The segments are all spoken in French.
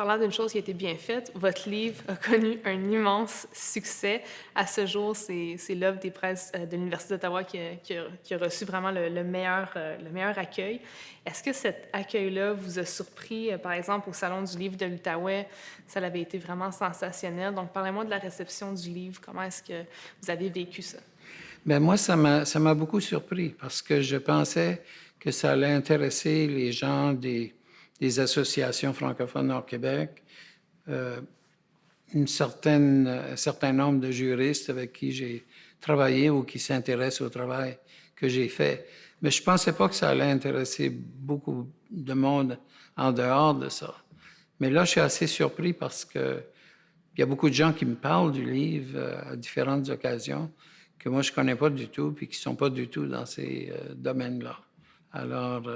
Parlant d'une chose qui a été bien faite, votre livre a connu un immense succès. À ce jour, c'est l'œuvre des presses de l'Université d'Ottawa qui a reçu vraiment le meilleur accueil. Est-ce que cet accueil-là vous a surpris, par exemple, au Salon du livre de l'Outaouais? Ça avait été vraiment sensationnel. Donc, parlez-moi de la réception du livre. Comment est-ce que vous avez vécu ça? Ben moi, ça m'a beaucoup surpris parce que je pensais que ça allait intéresser les gens des associations francophones hors Québec, euh, un certain nombre de juristes avec qui j'ai travaillé ou qui s'intéressent au travail que j'ai fait. Mais je pensais pas que ça allait intéresser beaucoup de monde en dehors de ça. Mais là, je suis assez surpris parce que il y a beaucoup de gens qui me parlent du livre à différentes occasions que moi, je connais pas du tout puis qui sont pas du tout dans ces domaines-là. Alors,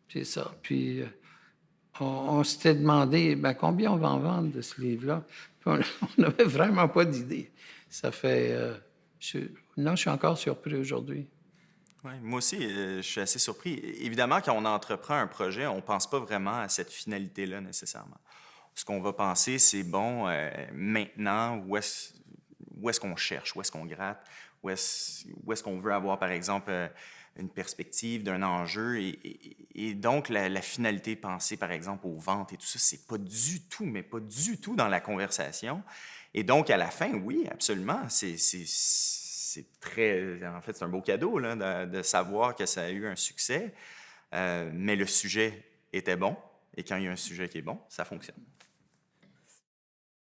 c'est ça. Puis, on s'était demandé, ben, combien on va en vendre de ce livre-là? Puis on n'avait vraiment pas d'idée. Ça fait... non, je suis encore surpris aujourd'hui. Ouais, moi aussi, je suis assez surpris. Évidemment, quand on entreprend un projet, on pense pas vraiment à cette finalité-là nécessairement. Ce qu'on va penser, c'est bon, maintenant, où est-ce qu'on cherche, où est-ce qu'on gratte, où est-ce qu'on veut avoir, par exemple, une perspective d'un enjeu. Et donc, la finalité pensée, par exemple, aux ventes et tout ça, c'est pas du tout, mais pas du tout dans la conversation. Et donc, à la fin, oui, absolument, c'est très... En fait, c'est un beau cadeau là, de savoir que ça a eu un succès, mais le sujet était bon. Et quand il y a un sujet qui est bon, ça fonctionne.